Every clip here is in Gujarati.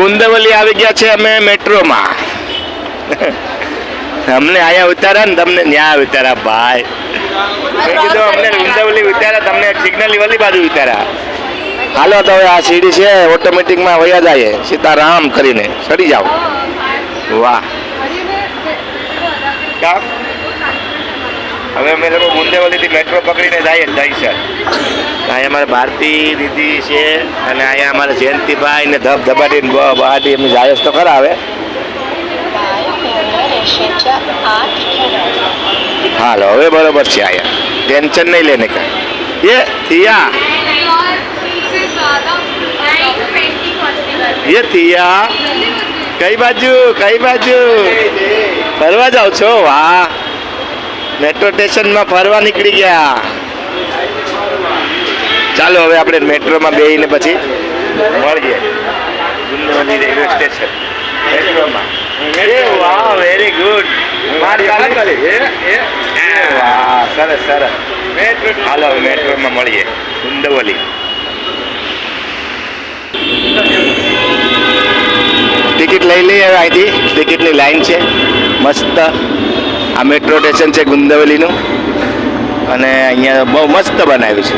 ગુંદવલી આવી ગયા છે અમે મેટ્રોમાં. અમને અહીંયા ઉતારા ને તમને ન્યા ઉતારા ભાઈ. મેં કીધું અમને ગુંદવલી ઉતારા, તમને સિગ્નલ વલી બાજુ ઉતારા. હાલો તો હવે આ સીડી છે ઓટોમેટિકમાં વયા જાય સીતારામ કરીને ચડી જાઓ. વાહ કામ હવે અમે લોકો ગુંદેવલીથી મેટ્રો પકડીને જાય છે. અહીંયા અમારે ભારતી દીદી છે અને અહીંયા અમારે જયંતિભાઈ ને ધબધબાટી બહાટી એમની જાય તો ખરા. હવે હાલો હવે બરોબર છે. અહીંયા ટેન્શન નહીં લેને કાંઈ. એ થિયા એ થિયા કઈ બાજુ ફરવા જાવ છો? વાહ મેટ્રો સ્ટેશનમાં ફરવા નીકળી ગયા. ચાલો હવે આપણે મેટ્રોમાં બેસીને પછી મળીએ ગુંદવલી રેલવે સ્ટેશન મેટ્રોમાં. વાહ વેરી ગુડ. વાહ સરસ સરસ. હાલો હવે મેટ્રોમાં મળીએ ગુંદવલી. ટિકિટ લઈ લઈએ હવે અહીંથી. ટિકિટની લાઈન છે મસ્ત. આ મેટ્રો સ્ટેશન છે ગુંદવલીનું અને અહીંયા બહુ મસ્ત બનાવ્યું છે.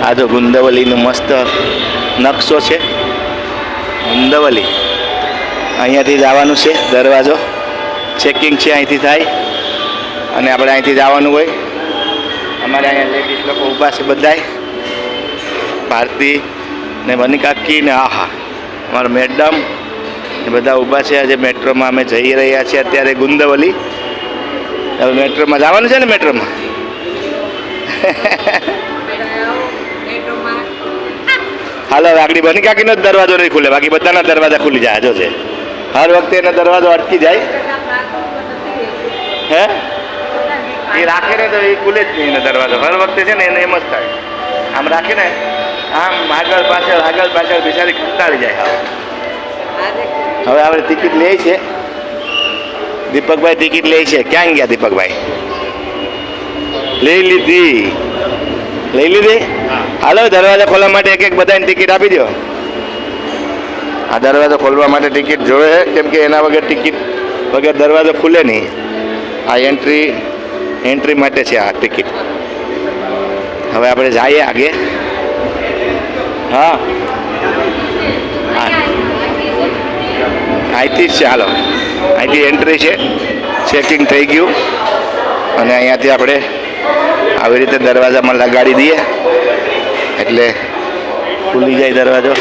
આ જો ગુંદવલીનું મસ્ત નકશો છે. ગુંદવલી અહીંયાથી જવાનું છે. દરવાજો ચેકિંગ છે અહીંથી થાય અને આપણે અહીંથી જવાનું હોય. અમારે અહીંયા લેડીઝ લોકો ઊભા છે બધાય. ભારતી ને વનિકાકી ને આહા અમારા મેડમ એ બધા ઊભા છે. આજે મેટ્રોમાં અમે જઈ રહ્યા છીએ અત્યારે ગુંદવલી. હવે મેટ્રોમાં જવાનું છે ને મેટ્રોમાં. હાલો હવે આગળ વનિકાકીનો જ દરવાજો નહીં ખુલે, બાકી બધાના દરવાજા ખુલી જાય. જો છે હર વખતે એનો દરવાજો અટકી જાય. હે એ રાખે ને તો એ ખુલે જ નહીં એનો દરવાજો. હર વખતે છે ને એને એમ જ થાય. આમ રાખે ને આમ આગળ પાછળ બિચારી કંટાળી જાય. હવે આપણે ટિકિટ લે છે. દીપકભાઈ ટિકિટ લે છે. ક્યાં ગયા દીપકભાઈ? લઈ લીધી. હાલો દરવાજા ખોલવા માટે એક બધાને ટિકિટ આપી દો. આ દરવાજો ખોલવા માટે ટિકિટ જોઈએ, કેમ કે એના વગર દરવાજો ખુલે નહીં. આ એન્ટ્રી માટે છે આ ટિકિટ. હવે આપણે જઈએ આગે. હા અહીંથી જ છે. હાલો અહીંથી એન્ટ્રી છે. ચેકિંગ થઈ ગયું અને અહીંયાથી આપણે આવી રીતે દરવાજામાં લગાડી દઈએ એટલે ખુલી જાય દરવાજો.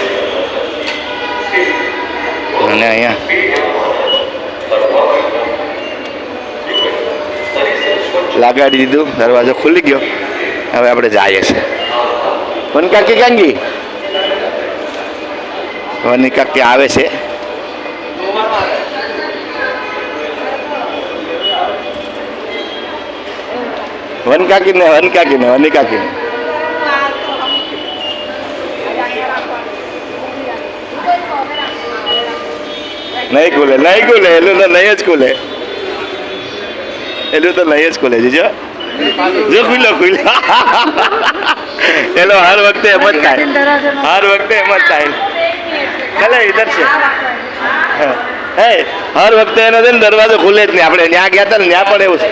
અને અહીંયા લગાડી દીધું, દરવાજો ખુલી ગયો. હવે આપણે જઈએ છીએ. વનકાકી કાંગી વનિકાકી આવે છે. વનકાકીને વનિકાકીને નહીં ખુલે એલું તો નહીં જ ખુલે. જીજો જો ખુલ્લો એલો હર વખતે એમ જ થાય. ચાલે ઇધર છે. હે હર વખતે એનો છે ને દરવાજો ખુલે જ નહીં. આપણે ત્યાં ગયા હતા ને ત્યાં પણ એવું છે.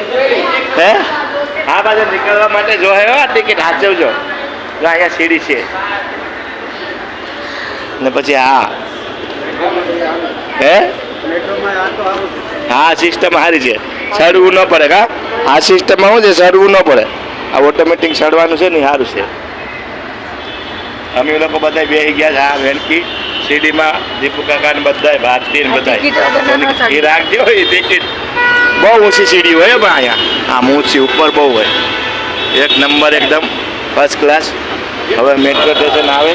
હે આ બાજુ નીકળવા માટે જો હે ટિકિટ હાચવજો. અહીંયા સીડી છે ને પછી હા હે હા સિસ્ટમ સારી છે. ચડવું ન પડે. કા આ સિસ્ટમમાં શું છે? ચડવું ન પડે. આ ઓટોમેટિક ચડવાનું છે ને સારું છે. અમે લોકો બધા બેસી ગયા છે આ વેનકી સીડીમાં. દીપુ કાકા ને બધા ભારતી ને બધા રાખજો. ટિકિટ બહુ ઊંચી સીડી હોય પણ અહીંયા આમ ઊંચી ઉપર બહુ હોય. એક નંબર એકદમ ફર્સ્ટ ક્લાસ. હવે મેટ્રો સ્ટેશન આવે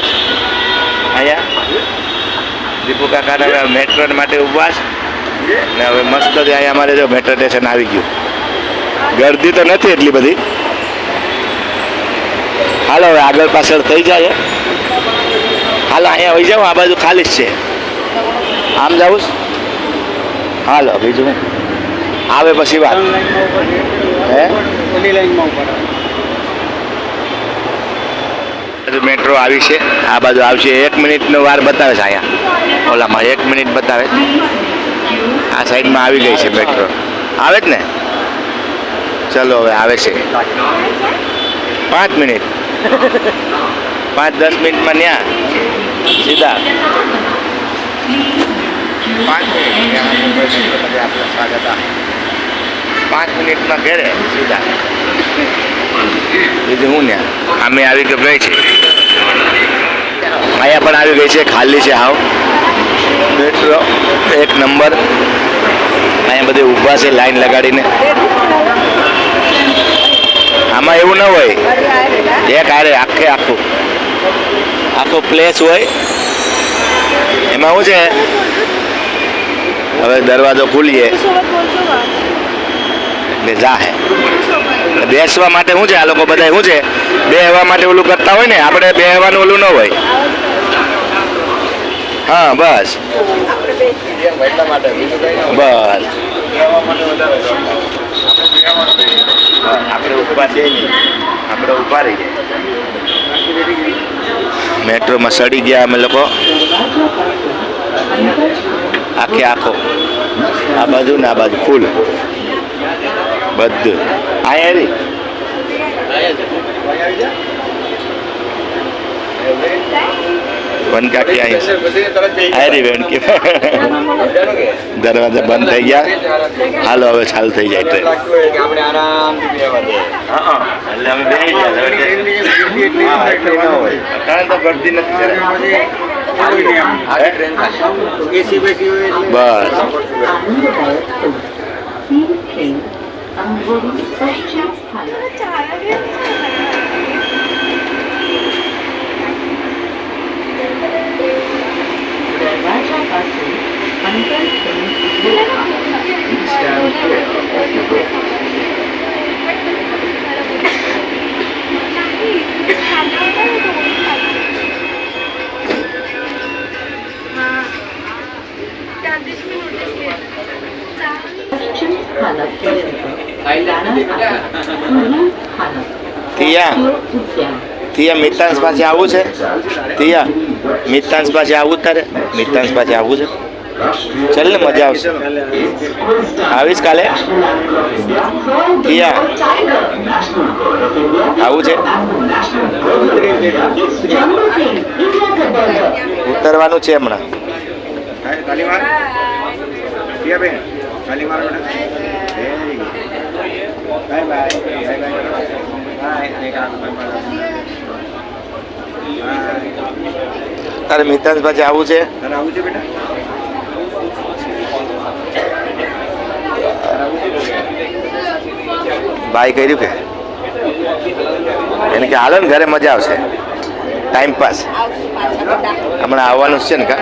અહીંયા. દીપુ કાકા મેટ્રો માટે ઊભા છે ને હવે મસ્ત અહીંયા અમારે જો મેટ્રો સ્ટેશન આવી ગયું. ગરદી તો નથી એટલી બધી. હાલો હવે આગળ પાછળ થઈ જાય. હાલો અહીંયા હોઈ જાઓ. આ બાજુ ખાલી જ છે. આમ જાઉં. હાલો બીજું આવે પછી વાત. હે બાજુ મેટ્રો આવી છે, આ બાજુ આવશે. 1 મિનિટનો વાર બતાવે છે અહીંયા ઓલામાં, 1 મિનિટ બતાવે. આ સાઈડમાં આવી ગઈ છે મેટ્રો. આવે જ ને? ચલો હવે આવે છે. 5 મિનિટ, 5-10 મિનિટમાં ન્યા સીધા 5 મિનિટ આપણા સ્વાગત. 5 મિનિટમાં ઘેરે સીધા. બીજું હું ન્યા અમે આવી ગઈ છે. અહીંયા પણ આવી ગઈ છે, ખાલી છે હાવ મેટ્રો. 1 નંબર. અહીંયા બધે ઊભા છે લાઈન લગાડીને. આમાં એવું ન હોય એક આરે આખો પ્લેસ હોય. એમાં શું છે, હવે દરવાજો ખોલીએ એટલે જાહે. બેસવા માટે શું છે, આ લોકો બધા શું છે, બેહવા માટે ઓલું કરતા હોય ને, આપણે બેહવાનું ઓલું ન હોય. હા બસ બસ આપણે ઊભા છે નહીં, આપણે ઊભા રહી ગયા. મેટ્રોમાં સડી ગયા અમે લોકો. આખો આ બાજુ ને આ બાજુ ફૂલ બધું. बनका क्या है अरे बेन के दरवाजा बंद થઈ ગયા. હાલો હવે ચાલુ થઈ જાય ટ્રેન. આપણે આરામથી બેહવા દે. હા એટલે અમે બેહી ગયા. કારણ તો ગળદી નથી કરે. આ ટ્રેન ખાલી એસી બેઠી હોય બસ. તિયા મિતાંશ પાસે આવું છે. તિયા મિતાંશ પાસે આવું તારે. મિતાંશ પાસે આવું છે. ચાલ ને મજા આવશે. આવીશ કાલે. તિયા આવું છે. ઉતરવાનું છે હમણાં. તારે મિતાંશ પાસે આવું છે. ભાઈ કર્યું કે એને કે હાલો ને ઘરે મજા આવશે. ટાઈમ પાસ હમણાં આવવાનું છે ને કા.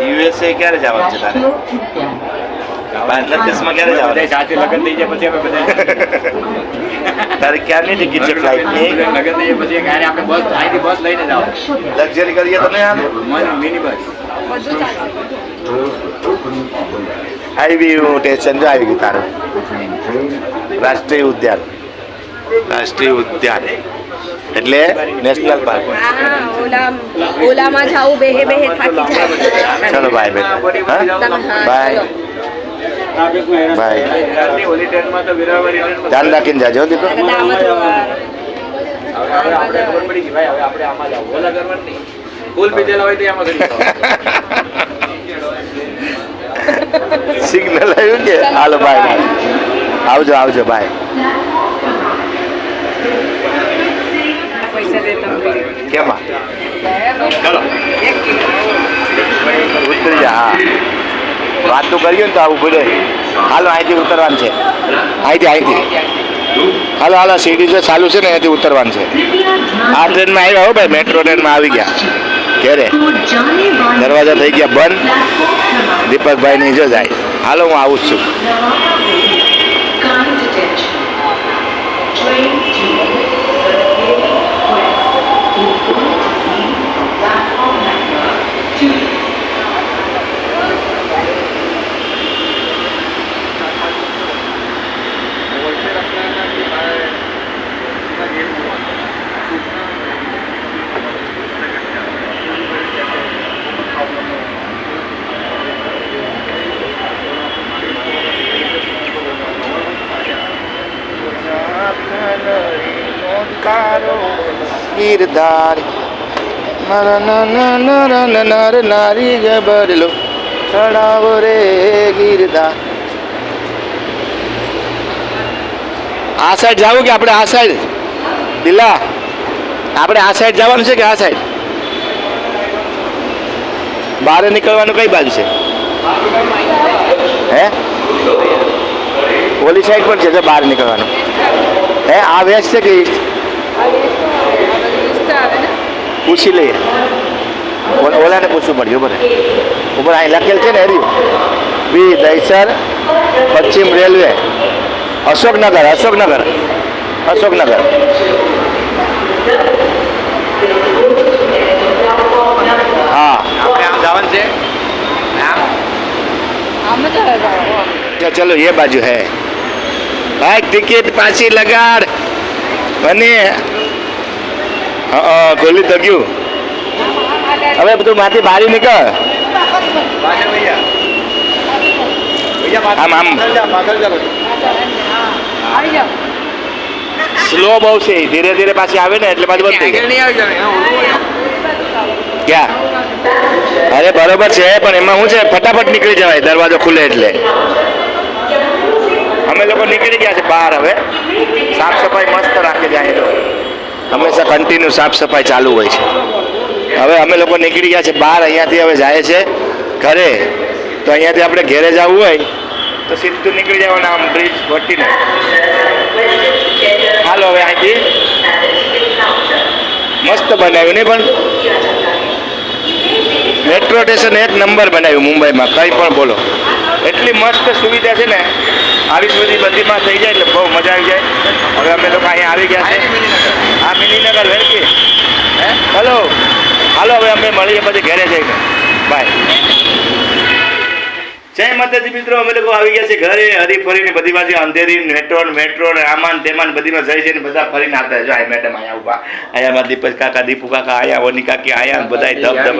યુએસએ ક્યારે જવાનું છે તારે? બહારના દેશમાં ક્યારે જવાનું? સાથે લગ્ન થઈ જાય પછી અમે બધા. તારે ક્યારની ટિકિટ છે ફ્લાઇટની? લગ્ન થઈ જાય પછી ક્યારે આપણે બસ અહીંથી બસ લઈને જાઓ. લક્ઝરી કરીએ તો નહીં આવે? મિની બસ બધું ચાલશે. આવી ગયું સ્ટેશન જો આવી ગયું તારું. રાષ્ટ્રીય ઉદ્યાન. રાષ્ટ્રીય ઉદ્યાન એટલે નેશનલ પાર્ક. ઓલામાં જાવું બેહે બેહે થાકી જાય. ચલો બાય બેટા. Bye bye. ધ્યાન રાખીને જાજો દીકરો. સિગ્નલ આવ્યું કે હાલો બાય બાય. આવજો આવજો બાય. કેમાં ચલો ઉતરી જા. હા વાત તો કર્યું ને તો આવું ભૂલે. હાલો અહીંથી ઉતરવાનું છે. અહીંથી હાલો હાલો સીડી જો ચાલુ છે ને અહીંથી ઉતરવાનું છે. આ ટ્રેનમાં આવ્યા હો ભાઈ. મેટ્રો ટ્રેનમાં આવી ગયા ઘેરે. દરવાજા થઈ ગયા બંધ. દીપકભાઈ ની જો જાય. હાલો હું આવું જ છું. ગીરધાર નર નારી ગબરલો ચડાવો રે ગીરધાર. આ સાઈડ જાવું કે આપણે આ સાઈડ? દિલા આપણે આ સાઈડ જવાનું છે કે આ સાઈડ? બહાર નીકળવાનું કઈ બાજુ છે? હે ઓલી સાઈડ પણ છે જો બહાર નીકળવાનું. હે આ વેસ્ટ છે કે ઈસ્ટ? પૂછી લઈએ. ઓલાને પૂછવું પડ્યું બરાબર. ઉપર અહીં લખેલ છે ને હર્યું બી દહીસર પશ્ચિમ રેલવે અશોકનગર અશોકનગર અશોકનગર. हाँ जवन से चलो ये बाजू है भाई टिकट पाછી લગાડ મને ગોલી તો ગયું હવે બધું માથી બહાર નીકળ આમ આમ સ્લો બહુ છે ધીરે ધીરે પાછી આવે ને એટલે પાછું બંધ થઈ જાય ક્યાં અરે બરોબર છે પણ એમાં શું છે ફટાફટ નીકળી જવાય દરવાજો ખુલે એટલે અમે લોકો નીકળી ગયા છે બહાર હવે સાફ સફાઈ મસ્ત રાખી જાય તો હંમેશા કન્ટિન્યુ સાફ સફાઈ ચાલુ હોય છે હવે અમે લોકો નીકળી ગયા છે બહાર અહીંયાથી હવે જાય છે ઘરે તો અહીંયાથી આપણે ઘેરે જવું હોય તો સીધું નીકળી જવાના આમ બ્રિજ વટીને હાલો હવે અહીંથી મસ્ત બનાવ્યું નહીં પણ મેટ્રો સ્ટેશન એક નંબર બનાવ્યું મુંબઈમાં કંઈ પણ બોલો એટલી મસ્ત સુવિધા છે ને આવી બધી બધીમાં થઈ જાય એટલે બહુ મજા આવી જાય હવે અમે લોકો અહીંયા આવી ગયા છે હા મિનીનગર વેરકી હે હલો હાલો હવે અમે મળીએ પછી ઘરે જઈને બાય જય માતાજી મિત્રો અમે લોકો આવી ગયા છે ઘરે હરી ફરીને બધી બાજુ અંધેરી મેટ્રો ને આમાન તેમાન બધીમાં જઈ છે ને બધા ફરીને આવતા જો આ મેડમ અહીંયા ઉભા અહીંયા દીપક કાકા દીપુ કાકા આયા ઓની કાકી આયા બધા ધબ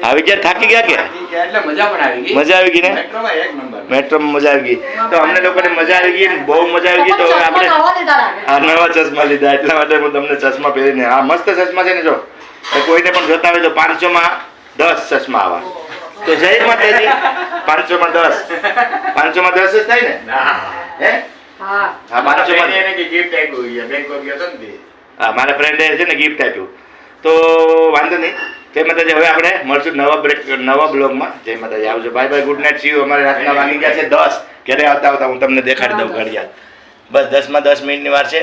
આવી ગયા થાકી ગયા કે એટલે મજા પણ આવી ગઈ મજા આવી ગઈ ને મેટ્રોમાં એક નંબર મેટ્રોમાં મજા આવી ગઈ તો અમને લોકોને મજા આવી ગઈ બહુ મજા આવી ગઈ તો હવે આપણે આ નવા ચશ્મા લીધા એટલા માટે હું તમને ચશ્મા પહેરીને આ મસ્ત ચશ્મા છે ને જો કોઈને પણ જોતા હોય તો 500 માં 10 ચશ્મા આવા તો જય માતાજી 500 માં 10 500 માં 10 જ થાય ને હે હા 500 માં એને કે ગિફ્ટ આપ્યું છે બેંકોક ગયો તો ને હા મારા ફ્રેન્ડે છે ને ગિફ્ટ આપ્યું તો વાંધો નહીં જય માતાજી હવે આપણે મળશું નવા બ્લોગમાં જય માતાજી આવજો bye bye good night C you અમારે રાતના વાગી ગયા છે 10 ઘરે આવતા આવતા હું તમને દેખાડી દઉં ઘડિયાળ બસ 10 માં 10 મિનિટની વાર છે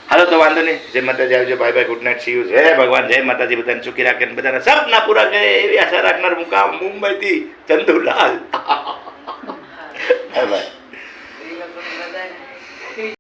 હાલો તો વાંધો નહીં જય માતાજી આવજો bye bye good night C you જય ભગવાન જય માતાજી બધાને સુખી રાખે ને બધાના સપના પૂરા કરે એવી આશા રાખનાર મુકામ મુંબઈથી ચંદુલાલ બાય બાય